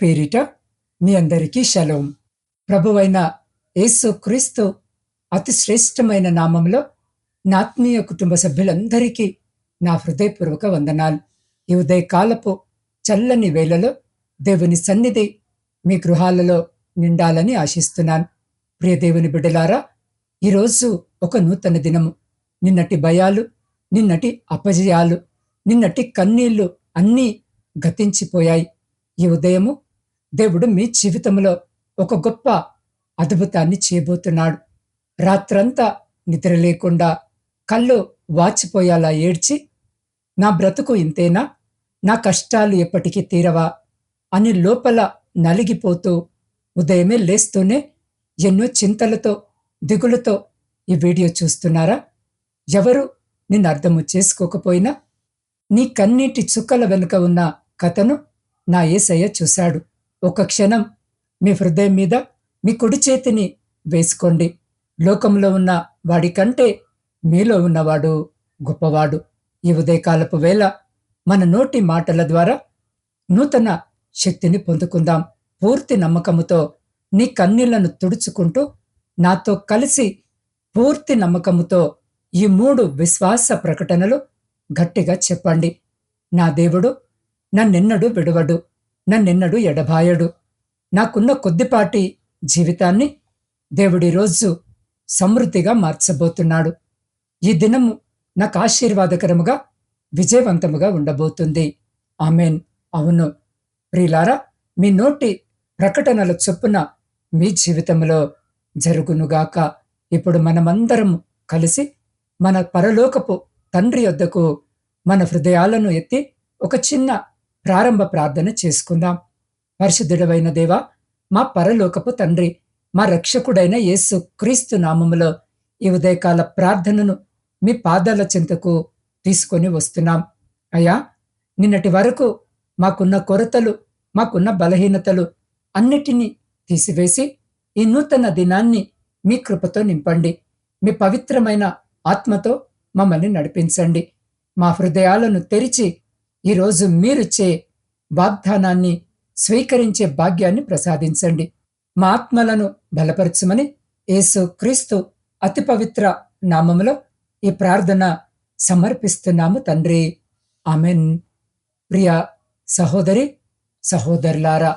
పేరిట మీ అందరికీ షలోం. ప్రభువైన యేసు క్రీస్తు అతి శ్రేష్టమైన నామంలో నా ఆత్మీయ కుటుంబ సభ్యులందరికీ నా హృదయపూర్వక వందనాలు. ఈ ఉదయకాలపు చల్లని వేళలో దేవుని సన్నిధి మీ గృహాలలో నిండాలని ఆశిస్తున్నాను. ప్రియ దేవుని బిడ్డలారా, ఈరోజు ఒక నూతన దినము. నిన్నటి భయాలు, నిన్నటి అపజయాలు, నిన్నటి కన్నీళ్లు అన్నీ గతించిపోయాయి. ఈ ఉదయము దేవుడు మీ జీవితంలో ఒక గొప్ప అద్భుతాన్ని చేయబోతున్నాడు. రాత్రంతా నిద్ర లేకుండా కళ్ళు వాచిపోయేలా ఏడ్చి, నా బ్రతుకు ఇంతేనా, నా కష్టాలు ఎప్పటికీ తీరవా అని లోపల నలిగిపోతూ ఉదయమే లేస్తూనే ఎన్నో చింతలతో, దిగులుతో ఈ వీడియో చూస్తున్నారా? ఎవరు నిన్ను అర్థము చేసుకోకపోయినా నీ కన్నీటి చుక్కల వెనుక ఉన్న కథను నా యేసయ్య చూశాడు. ఒక క్షణం మీ హృదయం మీద మీ కుడి చేతిని వేసుకోండి. లోకంలో ఉన్న వాడి కంటే మీలో ఉన్నవాడు గొప్పవాడు. ఈ ఉదయకాలపు వేళ మన నోటి మాటల ద్వారా నూతన శక్తిని పొందుకుందాం. పూర్తి నమ్మకముతో నీ కన్నీళ్లను తుడుచుకుంటూ నాతో కలిసి పూర్తి నమ్మకముతో ఈ 3 విశ్వాస ప్రకటనలు గట్టిగా చెప్పండి. నా దేవుడు నన్నెన్నడూ విడువడు, నన్నెన్నడూ ఎడబాయడు. నాకున్న కొద్దిపాటి జీవితాన్ని దేవుడి రోజు సమృద్ధిగా మార్చబోతున్నాడు. ఈ దినము నాకు ఆశీర్వాదకరముగా, విజయవంతముగా ఉండబోతుంది. ఆమెన్. అవును ప్రియులారా, మీ నోటి ప్రకటనల చొప్పున మీ జీవితంలో జరుగునుగాక. ఇప్పుడు మనమందరం కలిసి మన పరలోకపు తండ్రి యొద్దకు మన హృదయాలను ఎత్తి ఒక చిన్న ప్రారంభ ప్రార్థన చేసుకుందాం. పరిశుద్ధుడవైన దేవా, మా పరలోకపు తండ్రి, మా రక్షకుడైన యేసు క్రీస్తు నామములో ఈ ఉదయకాల ప్రార్థనను మీ పాదాల చెంతకు తీసుకొని వస్తున్నాం. అయ్యా, నిన్నటి వరకు మాకున్న కొరతలు, మాకున్న బలహీనతలు అన్నిటినీ తీసివేసి ఈ నూతన దినాన్ని మీ కృపతో నింపండి. మీ పవిత్రమైన ఆత్మతో మమ్మల్ని నడిపించండి. మా హృదయాలను తెరిచి ఈరోజు మీరిచ్చే వాగ్దానాన్ని స్వీకరించే భాగ్యాన్ని ప్రసాదించండి. మా ఆత్మలను బలపరచమని యేసు క్రీస్తు అతి పవిత్ర నామములో ఈ ప్రార్థన సమర్పిస్తున్నాము తండ్రి. ఆమెన్. ప్రియ సహోదరి, సహోదరులారా,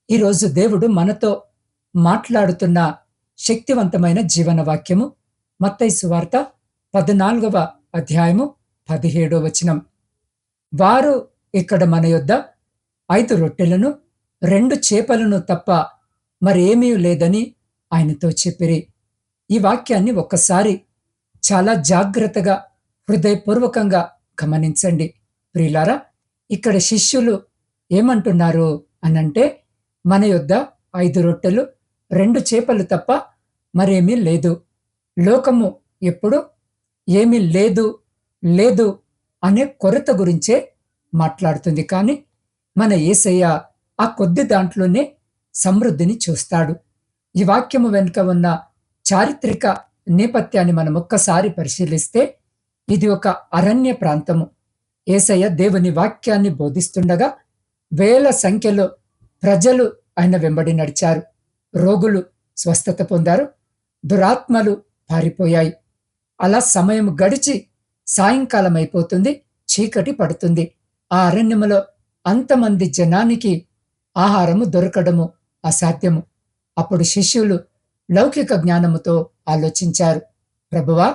ఈరోజు దేవుడు మనతో మాట్లాడుతున్న శక్తివంతమైన జీవన వాక్యము మత్తయి సువార్త 14వ అధ్యాయము 17వ వచనం. వారు ఇక్కడ మన యొద్ద 5 రొట్టెలను 2 చేపలను తప్ప మరేమీ లేదని ఆయనతో చెప్పిరి. ఈ వాక్యాన్ని ఒక్కసారి చాలా జాగ్రత్తగా, హృదయపూర్వకంగా గమనించండి. ప్రియులారా, ఇక్కడ శిష్యులు ఏమంటున్నారు అనంటే, మన యొద్ద 5 రొట్టెలు 2 చేపలు తప్ప మరేమీ లేదు. లోకము ఎప్పుడు ఏమీ లేదు లేదు అనే కొరత గురించే మాట్లాడుతుంది. కానీ మన యేసయ్య ఆ కొద్ది దాంట్లోనే సమృద్ధిని చూస్తాడు. ఈ వాక్యము వెనుక ఉన్న చారిత్రక నేపథ్యాన్ని మనం ఒక్కసారి పరిశీలిస్తే, ఇది ఒక అరణ్య ప్రాంతము. యేసయ్య దేవుని వాక్యాన్ని బోధిస్తుండగా వేల సంఖ్యలో ప్రజలు ఆయన వెంబడి నడిచారు. రోగులు స్వస్థత పొందారు, దురాత్మలు పారిపోయాయి. అలా సమయం గడిచి సాయంకాలం అయిపోతుంది, చీకటి పడుతుంది. ఆ అరణ్యములో అంతమంది జనానికి ఆహారము దొరకడము అసాధ్యము. అప్పుడు శిష్యులు లౌకిక జ్ఞానముతో ఆలోచించారు. ప్రభువా,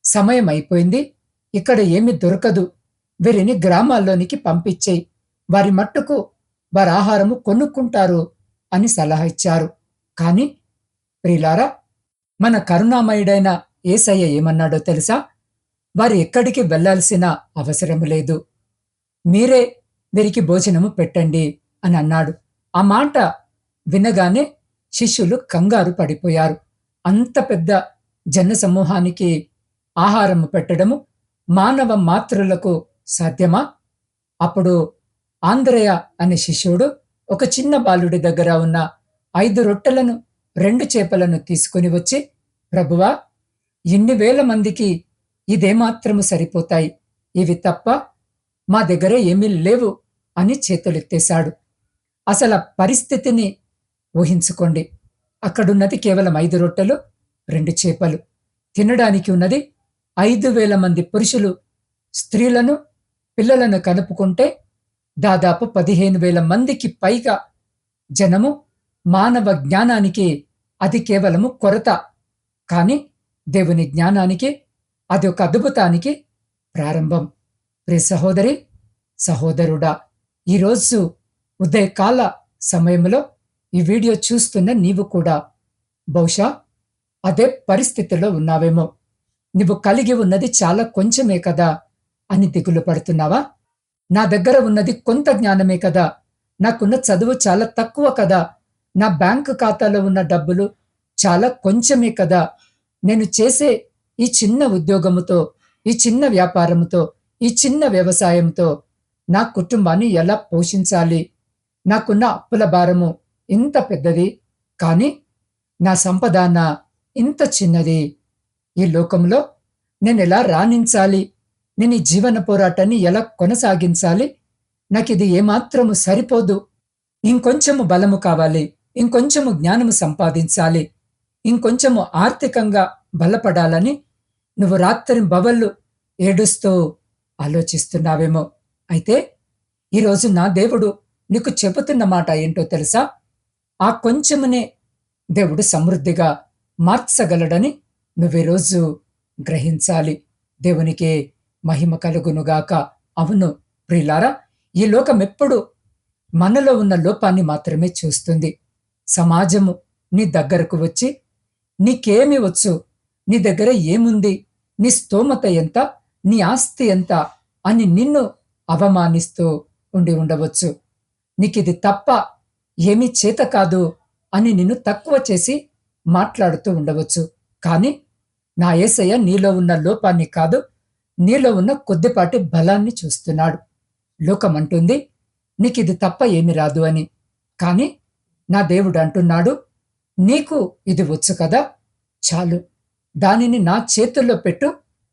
సమయం అయిపోయింది, ఇక్కడ ఏమి దొరకదు, వీరిని గ్రామాల్లోనికి పంపించేయి, వారి మట్టుకు వారి ఆహారము కొనుక్కుంటారు అని సలహా ఇచ్చారు. కానీ ప్రియులారా, మన కరుణామయుడైన యేసయ్య ఏమన్నాడో తెలుసా? వారు ఎక్కడికి వెళ్లాల్సిన అవసరం లేదు, మీరే వీరికి భోజనము పెట్టండి అని అన్నాడు. ఆ మాట వినగానే శిష్యులు కంగారు పడిపోయారు. అంత పెద్ద జన సమూహానికి ఆహారము పెట్టడము మానవ మాతృలకు సాధ్యమా? అప్పుడు ఆంద్రేయ అనే శిష్యుడు ఒక చిన్న బాలుడి దగ్గర ఉన్న 5 రొట్టెలను 2 చేపలను తీసుకుని వచ్చి, ప్రభువా, ఇన్ని వేల మందికి ఇదేమాత్రము సరిపోతాయి, ఇవి తప్ప మా దగ్గర ఏమీ లేవు అని చేతులెత్తేశాడు. అసలు ఆ పరిస్థితిని ఊహించుకోండి. అక్కడున్నది కేవలం 5 రొట్టెలు, 2 చేపలు. తినడానికి ఉన్నది 5,000 మంది పురుషులు, స్త్రీలను, పిల్లలను కలుపుకుంటే దాదాపు 15,000 మందికి పైగా జనము. మానవ జ్ఞానానికి అది కేవలము కొరత. కానీ దేవుని జ్ఞానానికి అది ఒక అద్భుతానికి ప్రారంభం. ప్రియ సహోదరి, సహోదరుడా, ఈరోజు ఉదయకాల సమయంలో ఈ వీడియో చూస్తున్న నీవు కూడా బహుశా అదే పరిస్థితిలో ఉన్నావేమో. నువ్వు కలిగి ఉన్నది చాలా కొంచెమే కదా అని దిగులు పడుతున్నావా? నా దగ్గర ఉన్నది కొంత జ్ఞానమే కదా, నాకున్న చదువు చాలా తక్కువ కదా, నా బ్యాంకు ఖాతాలో ఉన్న డబ్బులు చాలా కొంచెమే కదా, నేను చేసే ఈ చిన్న ఉద్యోగముతో, ఈ చిన్న వ్యాపారముతో, ఈ చిన్న వ్యవసాయంతో నా కుటుంబాన్ని ఎలా పోషించాలి? నాకున్న అప్పుల భారము ఇంత పెద్దది, కానీ నా సంపాదన ఇంత చిన్నది. ఈ లోకంలో నేనెలా రాణించాలి? నేను ఈ జీవన పోరాటాన్ని ఎలా కొనసాగించాలి? నాకిది ఏమాత్రము సరిపోదు. ఇంకొంచెము బలము కావాలి, ఇంకొంచెము జ్ఞానము సంపాదించాలి, ఇంకొంచెము ఆర్థికంగా బలపడాలని నువ్వు రాత్రింబవళ్ళు ఏడుస్తూ ఆలోచిస్తున్నావేమో. అయితే ఈరోజు నా దేవుడు నీకు చెబుతున్న మాట ఏంటో తెలుసా? ఆ కొంచెమునే దేవుడు సమృద్ధిగా మార్చగలడని నువ్వీరోజు గ్రహించాలి. దేవునికే మహిమ కలుగునుగాక. అవును ప్రియులారా, ఈ లోకం ఎప్పుడు మనలో ఉన్న లోపాన్ని మాత్రమే చూస్తుంది. సమాజము నీ దగ్గరకు వచ్చి నీకేమి వచ్చు, నీ దగ్గర ఏముంది, నీ స్తోమత ఎంత, నీ ఆస్తి ఎంత అని నిన్ను అవమానిస్తూ ఉండవచ్చు. నీకిది తప్ప ఏమీ చేత కాదు అని నిన్ను తక్కువ చేసి మాట్లాడుతూ ఉండవచ్చు. కానీ నా యేసయ్య నీలో ఉన్న లోపాన్ని కాదు, నీలో ఉన్న కొద్దిపాటి బలాన్ని చూస్తున్నాడు. లోకమంటుంది నీకిది తప్ప ఏమి రాదు అని. కానీ నా దేవుడు అంటున్నాడు, నీకు ఇది వచ్చు కదా, చాలు, దానిని నా చేతుల్లో పెట్టు,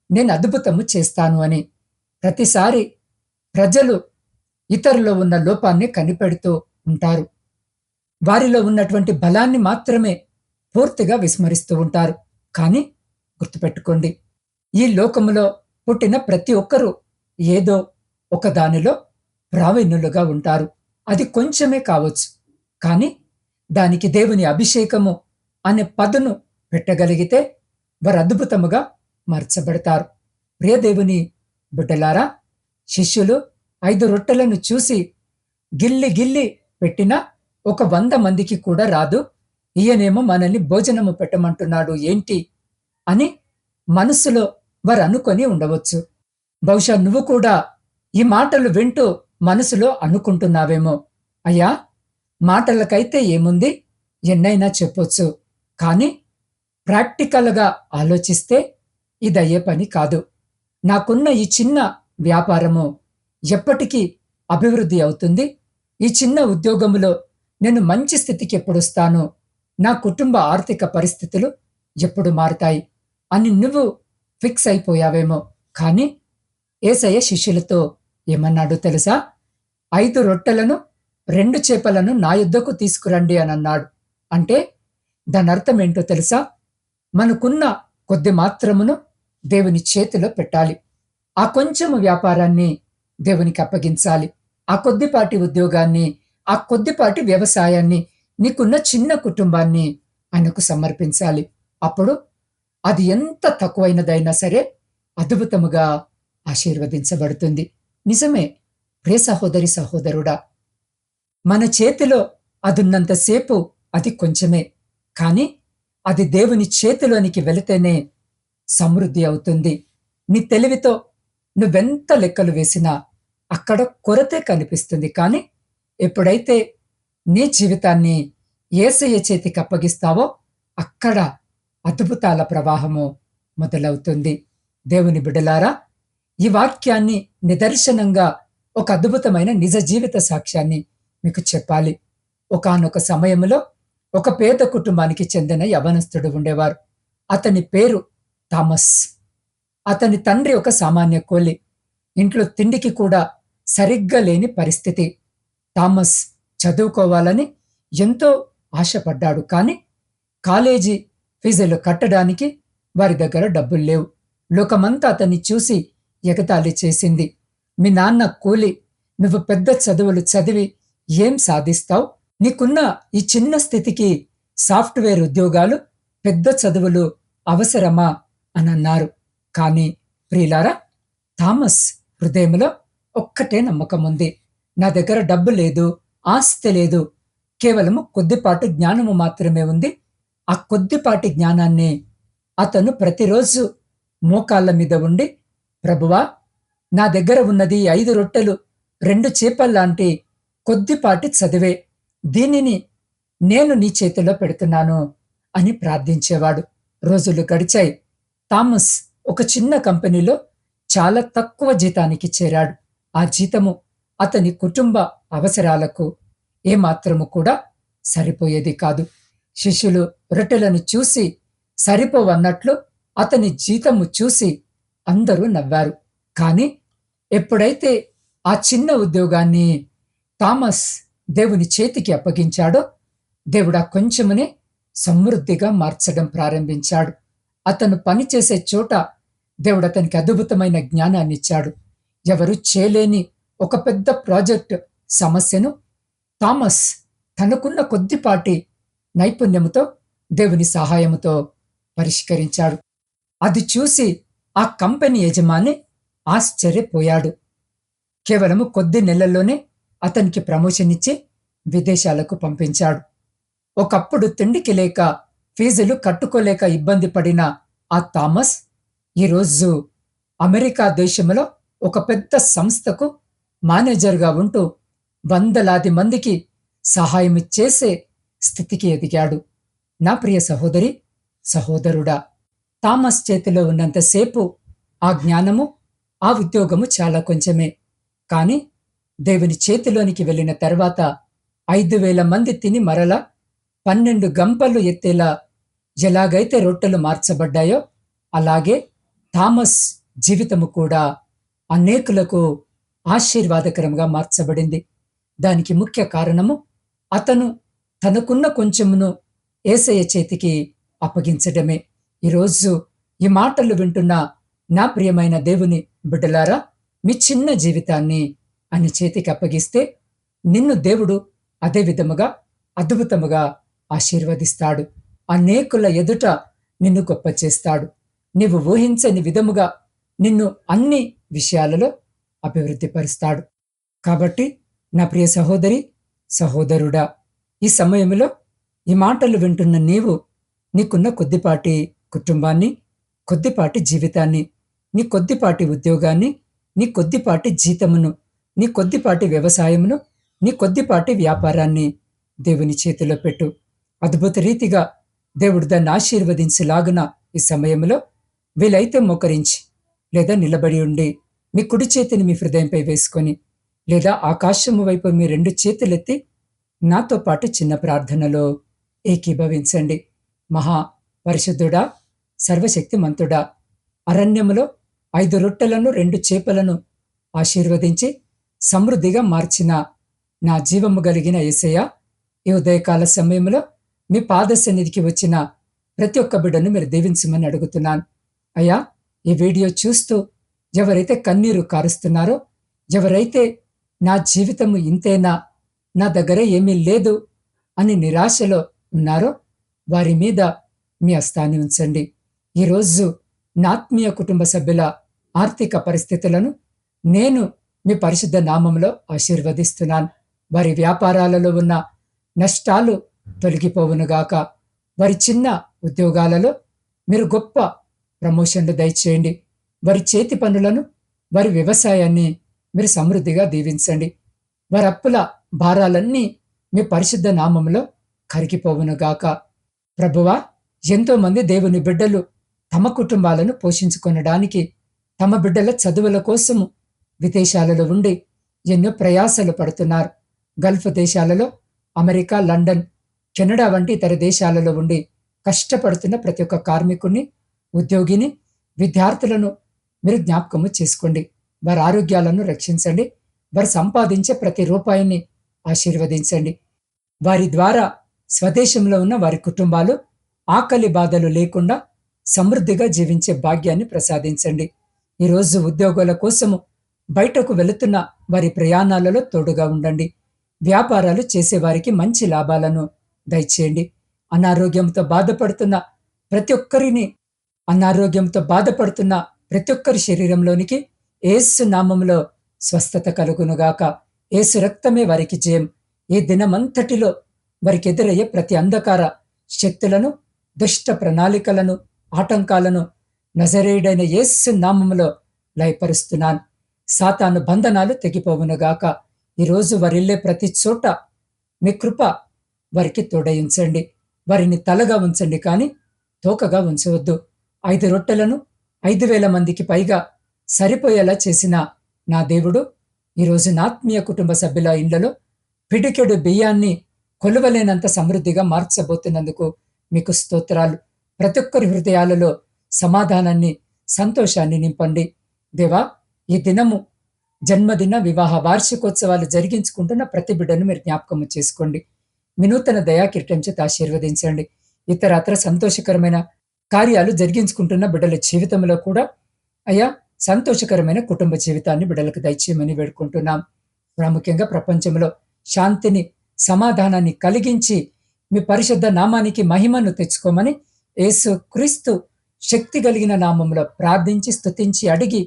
నేను అద్భుతము చేస్తాను అని. ప్రతిసారి ప్రజలు ఇతరులో ఉన్న లోపాన్ని కనిపెడుతూ ఉంటారు. వారిలో ఉన్నటువంటి బలాన్ని మాత్రమే పూర్తిగా విస్మరిస్తూ ఉంటారు. కానీ గుర్తుపెట్టుకోండి, ఈ లోకములో పుట్టిన ప్రతి ఒక్కరూ ఏదో ఒక దానిలో ప్రావీణ్యులుగా ఉంటారు. అది కొంచెమే కావచ్చు, కానీ దానికి దేవుని అభిషేకము అనే పదును పెట్టగలిగితే వారు అద్భుతముగా మార్చబడతారు. ప్రియ దేవుని బిడ్డలారా, శిష్యులు 5 రొట్టెలను చూసి గిల్లి గిల్లి పెట్టినా ఒక 100 మందికి కూడా రాదు, ఈయనేమో మనల్ని భోజనము పెట్టమంటున్నాడు ఏంటి అని మనస్సులో వారు అనుకొని ఉండవచ్చు. బహుశా నువ్వు కూడా ఈ మాటలు వింటూ మనసులో అనుకుంటున్నావేమో, అయ్యా, మాటలకైతే ఏముంది, ఎన్నైనా చెప్పొచ్చు, కానీ ప్రాక్టికల్గా ఆలోచిస్తే ఇదయ్యే పని కాదు. నాకున్న ఈ చిన్న వ్యాపారము ఎప్పటికీ అభివృద్ధి అవుతుంది? ఈ చిన్న ఉద్యోగములో నేను మంచి స్థితికి ఎప్పుడొస్తాను? నా కుటుంబ ఆర్థిక పరిస్థితులు ఎప్పుడు మారుతాయి అని నువ్వు ఫిక్స్ అయిపోయావేమో. కానీ యేసయ్య శిష్యులతో ఏమన్నాడు తెలుసా? 5 రొట్టెలను 2 చేపలను నా యొద్దకు తీసుకురండి అని అన్నాడు. అంటే దాని అర్థం ఏంటో తెలుసా? మనకున్న కొద్ది మాత్రమును దేవుని చేతిలో పెట్టాలి. ఆ కొంచెము వ్యాపారాన్ని దేవునికి అప్పగించాలి. ఆ కొద్దిపాటి ఉద్యోగాన్ని, ఆ కొద్దిపాటి వ్యవసాయాన్ని, నీకున్న చిన్న కుటుంబాన్ని ఆయనకు సమర్పించాలి. అప్పుడు అది ఎంత తక్కువైనదైనా సరే అద్భుతముగా ఆశీర్వదించబడుతుంది. నిజమే ప్రియ సహోదరి, సహోదరుడా, మన చేతిలో అదున్నంతసేపు అది కొంచెమే, కానీ అది దేవుని చేతిలోనికి వెళితేనే సమృద్ధి అవుతుంది. నీ తెలివితో నువ్వెంత లెక్కలు వేసినా అక్కడ కొరతే కనిపిస్తుంది. కానీ ఎప్పుడైతే నీ జీవితాన్ని యేసయ్య చేతికి అప్పగిస్తావో అక్కడ అద్భుతాల ప్రవాహము మొదలవుతుంది. దేవుని బిడ్డలారా, ఈ వాక్యాన్ని నిదర్శనంగా ఒక అద్భుతమైన నిజ జీవిత సాక్ష్యాన్ని మీకు చెప్పాలి. ఒకానొక సమయంలో ఒక పేద కుటుంబానికి చెందిన యవనస్తుడు ఉండేవారు. అతని పేరు థామస్. అతని తండ్రి ఒక సామాన్య కూలి. ఇంట్లో తిండికి కూడా సరిగ్గా లేని పరిస్థితి. థామస్ చదువుకోవాలని ఎంతో ఆశపడ్డాడు. కానీ కాలేజీ ఫీజులు కట్టడానికి వారి దగ్గర డబ్బులు లేవు. లోకమంతా అతన్ని చూసి ఎగతాళి చేసింది. మీ నాన్న కూలి, నువ్వు పెద్ద చదువులు చదివి ఏం సాధిస్తావు? నీకున్న ఈ చిన్న స్థితికి సాఫ్ట్వేర్ ఉద్యోగాలు, పెద్ద చదువులు అవసరమా అని అన్నారు. కానీ ప్రియులారా, థామస్ హృదయంలో ఒక్కటే నమ్మకం ఉంది. నా దగ్గర డబ్బు లేదు, ఆస్తి లేదు, కేవలము కొద్దిపాటి జ్ఞానము మాత్రమే ఉంది. ఆ కొద్దిపాటి జ్ఞానాన్ని అతను ప్రతిరోజు మోకాళ్ళ మీద ఉండి, ప్రభువా, నా దగ్గర ఉన్నది 5 రొట్టెలు 2 చేపల్లాంటి కొద్దిపాటి చదివే, దీనిని నేను నీ చేతిలో పెడుతున్నాను అని ప్రార్థించేవాడు. రోజులు గడిచాయి. థామస్ ఒక చిన్న కంపెనీలో చాలా తక్కువ జీతానికి చేరాడు. ఆ జీతము అతని కుటుంబ అవసరాలకు ఏమాత్రము కూడా సరిపోయేది కాదు. శిష్యులు రొట్టెలను చూసి సరిపోవన్నట్లు అతని జీతము చూసి అందరూ నవ్వారు. కానీ ఎప్పుడైతే ఆ చిన్న ఉద్యోగాన్ని థామస్ దేవుని చేతికి అప్పగించాడో, దేవుడు ఆ కొంచెమునే సమృద్ధిగా మార్చడం ప్రారంభించాడు. అతను పనిచేసే చోట దేవుడు అతనికి అద్భుతమైన జ్ఞానాన్ని ఇచ్చాడు. ఎవరు చేయలేని ఒక పెద్ద ప్రాజెక్ట్ సమస్యను థామస్ తనకున్న కొద్దిపాటి నైపుణ్యముతో దేవుని సహాయముతో పరిష్కరించాడు. అది చూసి ఆ కంపెనీ యజమాని ఆశ్చర్యపోయాడు. కేవలము కొద్ది నెలల్లోనే అతనికి ప్రమోషన్ ఇచ్చి విదేశాలకు పంపించాడు. ఒకప్పుడు తిండికి లేక, ఫీజులు కట్టుకోలేక ఇబ్బంది పడిన ఆ థామస్ ఈరోజు అమెరికా దేశంలో ఒక పెద్ద సంస్థకు మేనేజర్గా ఉంటూ వందలాది మందికి సహాయం చేసే స్థితికి ఎదిగాడు. నా ప్రియ సహోదరి, సహోదరుడా, థామస్ చేతిలో ఉన్నంతసేపు ఆ జ్ఞానము, ఆ ఉద్యోగము చాలా కొంచెమే. కానీ దేవుని చేతిలోనికి వెళ్ళిన తర్వాత 5,000 మంది తిని మరలా 12 గంపలు ఎత్తేలా ఎలాగైతే రొట్టెలు మార్చబడ్డాయో, అలాగే థామస్ జీవితము కూడా అనేకులకు ఆశీర్వాదకరంగా మార్చబడింది. దానికి ముఖ్య కారణము అతను తనకున్న కొంచెమును యేసయ్య చేతికి అప్పగించడమే. ఈరోజు ఈ మాటలు వింటున్న నా ప్రియమైన దేవుని బిడ్డలారా, మీ చిన్న జీవితాన్ని ఆయన చేతికి అప్పగిస్తే నిన్ను దేవుడు అదే విధముగా అద్భుతముగా ఆశీర్వదిస్తాడు. అనేకుల ఎదుట నిన్ను గొప్ప చేస్తాడు. నీవు ఊహించని విధముగా నిన్ను అన్ని విషయాలలో అభివృద్ధి పరుస్తాడు. కాబట్టి నా ప్రియ సహోదరి, సహోదరుడా, ఈ సమయంలో ఈ మాటలు వింటున్న నీవు నీకున్న కొద్దిపాటి కుటుంబాన్ని, కొద్దిపాటి జీవితాన్ని, నీ కొద్దిపాటి ఉద్యోగాన్ని, నీ కొద్దిపాటి జీతమును, నీ కొద్దిపాటి వ్యవసాయమును, నీ కొద్దిపాటి వ్యాపారాన్ని దేవుని చేతిలో పెట్టు. అద్భుత రీతిగా దేవుడు దాన్ని ఆశీర్వదించలాగున ఈ సమయంలో వీలైతే మోకరించి లేదా నిలబడి ఉండి మీ కుడి చేతిని మీ హృదయంపై వేసుకొని, లేదా ఆకాశము వైపు మీ 2 చేతులెత్తి నాతో పాటు చిన్న ప్రార్థనలో ఏకీభవించండి. మహా పరిశుద్ధుడా, సర్వశక్తిమంతుడా, అరణ్యములో 5 రొట్టెలను 2 చేపలను ఆశీర్వదించి సమృద్ధిగా మార్చిన నా జీవము కలిగిన యేసయ్య, ఈ ఉదయకాల సమయంలో మీ పాద సన్నిధికి వచ్చిన ప్రతి ఒక్క బిడ్డను మీరు దీవించమని అడుగుతున్నాను. అయ్యా, ఈ వీడియో చూస్తూ ఎవరైతే కన్నీరు కారుస్తున్నారో, ఎవరైతే నా జీవితము ఇంతేనా, నా దగ్గర ఏమీ లేదు అని నిరాశలో ఉన్నారో, వారి మీద మీ హస్తాన్ని ఉంచండి. ఈరోజు నా ఆత్మీయ కుటుంబ సభ్యుల ఆర్థిక పరిస్థితులను నేను మీ పరిశుద్ధ నామంలో ఆశీర్వదిస్తున్నాను. వారి వ్యాపారాలలో ఉన్న నష్టాలు తొలగిపోవునుగాక. వారి చిన్న ఉద్యోగాలలో మీరు గొప్ప ప్రమోషన్లు దయచేయండి. వారి చేతి పనులను, వారి వ్యవసాయాన్ని మీరు సమృద్ధిగా దీవించండి. వారి అప్పుల భారాలన్నీ మీ పరిశుద్ధ నామంలో కరిగిపోవునుగాక. ప్రభువా, ఎంతో మంది దేవుని బిడ్డలు తమ కుటుంబాలను పోషించుకొనడానికి, తమ బిడ్డల చదువుల కోసము విదేశాలలో ఉండి ఎన్నో ప్రయాసలు పడుతున్నారు. గల్ఫ్ దేశాలలో, అమెరికా, లండన్, కెనడా వంటి ఇతర దేశాలలో ఉండి కష్టపడుతున్న ప్రతి ఒక్క కార్మికుడిని, ఉద్యోగిని, విద్యార్థులను మీరు జ్ఞాపకము చేసుకోండి. వారి ఆరోగ్యాలను రక్షించండి. వారు సంపాదించే ప్రతి రూపాయిని ఆశీర్వదించండి. వారి ద్వారా స్వదేశంలో ఉన్న వారి కుటుంబాలు ఆకలి బాధలు లేకుండా సమృద్ధిగా జీవించే భాగ్యాన్ని ప్రసాదించండి. ఈరోజు ఉద్యోగాల కోసము బయటకు వెళుతున్న వారి ప్రయాణాలలో తోడుగా ఉండండి. వ్యాపారాలు చేసేవారికి మంచి లాభాలను దయచేయండి. అనారోగ్యంతో బాధపడుతున్న ప్రతి ఒక్కరిని అనారోగ్యంతో బాధపడుతున్న ప్రతి ఒక్కరి శరీరంలోనికి యేసు నామములో స్వస్థత కలుగునుగాక. యేసు రక్తమే వారికి జయం. ఈ దినమంతటిలో వారికి ఎదురయ్యే ప్రతి అంధకార శక్తులను, దుష్ట ప్రణాళికలను, ఆటంకాలను నజరేయుడైన యేసు నామములో లయపరుస్తున్నాను. సాతాను బంధనాలు తెగిపోవునుగాక. ఈరోజు వారిల్లే ప్రతి చోట మీ కృప వారికి తోడయించండి. వారిని తలగా ఉంచండి, కానీ తోకగా ఉంచవద్దు. 5 రొట్టెలను 5,000 మందికి పైగా సరిపోయేలా చేసిన నా దేవుడు ఈరోజు నా ఆత్మీయ కుటుంబ సభ్యుల ఇండ్లలో పిడికెడు బియ్యాన్ని కొలువలేనంత సమృద్ధిగా మార్చబోతున్నందుకు మీకు స్తోత్రాలు. ప్రతి ఒక్కరి హృదయాలలో సమాధానాన్ని, సంతోషాన్ని నింపండి. దేవా, ఈ దినము జన్మదిన, వివాహ వార్షికోత్సవాలు జరిగించుకుంటున్న ప్రతి బిడ్డను మీరు జ్ఞాపకము చేసుకోండి. మీ నూతన దయాకిరీటం చేత ఆశీర్వదించండి. ఇతరత్ర సంతోషకరమైన కార్యాలు జరిగించుకుంటున్న బిడ్డల జీవితంలో కూడా అయ్యా సంతోషకరమైన కుటుంబ జీవితాన్ని బిడ్డలకు దయచేయమని వేడుకుంటున్నాం. ప్రాముఖ్యంగా ప్రపంచంలో శాంతిని, సమాధానాన్ని కలిగించి మీ పరిశుద్ధ నామానికి మహిమను తెచ్చుకోమని యేసు క్రీస్తు శక్తి కలిగిన నామంలో ప్రార్థించి స్తుతించి అడిగి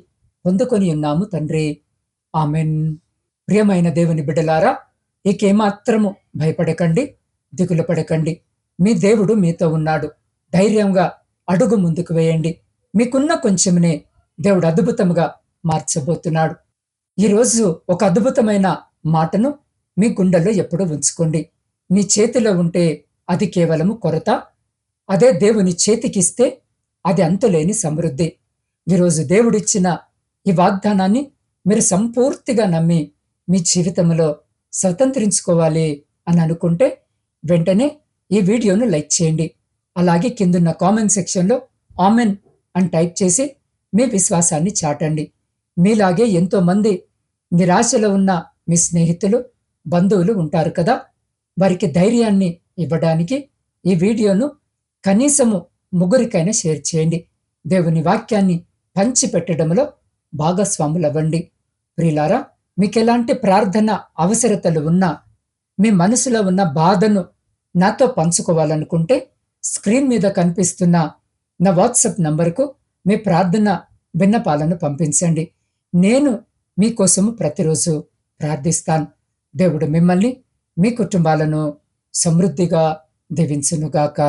పొందుకొని ఉన్నాము తండ్రి. ఆమెన్. ప్రియమైన దేవుని బిడ్డలారా, ఇకేమాత్రము భయపడకండి, దిగులు పడకండి. మీ దేవుడు మీతో ఉన్నాడు. ధైర్యంగా అడుగు ముందుకు వేయండి. మీకున్న కొంచెంనే దేవుడు అద్భుతంగా మార్చబోతున్నాడు. ఈరోజు ఒక అద్భుతమైన మాటను మీ గుండెల్లో ఎప్పుడూ ఉంచుకోండి. మీ చేతిలో ఉంటే అది కేవలము కొరత, అదే దేవుని చేతికిస్తే అది అంతులేని సమృద్ధి. ఈరోజు దేవుడిచ్చిన ఈ వాగ్దానాన్ని మీరు సంపూర్తిగా నమ్మి మీ జీవితంలో స్వతంత్రించుకోవాలి అని అనుకుంటే వెంటనే ఈ వీడియోను లైక్ చేయండి. అలాగే కిందున్న కామెంట్ సెక్షన్లో ఆమెన్ అని టైప్ చేసి మీ విశ్వాసాన్ని చాటండి. మీలాగే ఎంతో మంది నిరాశలో ఉన్న మీ స్నేహితులు, బంధువులు ఉంటారు కదా, వారికి ధైర్యాన్ని ఇవ్వడానికి ఈ వీడియోను కనీసము 3 షేర్ చేయండి. దేవుని వాక్యాన్ని పంచిపెట్టడంలో భాగస్వాములవ్వండి. ప్రియులారా, మీకెలాంటి ప్రార్థన అవసరతలు ఉన్నా, మీ మనసులో ఉన్న బాధను నాతో పంచుకోవాలనుకుంటే స్క్రీన్ మీద కనిపిస్తున్న నా వాట్సాప్ నంబర్కు మీ ప్రార్థన విన్నపాలను పంపించండి. నేను మీకోసము ప్రతిరోజు ప్రార్థిస్తాను. దేవుడు మిమ్మల్ని, మీ కుటుంబాలను సమృద్ధిగా దీవించునుగాక.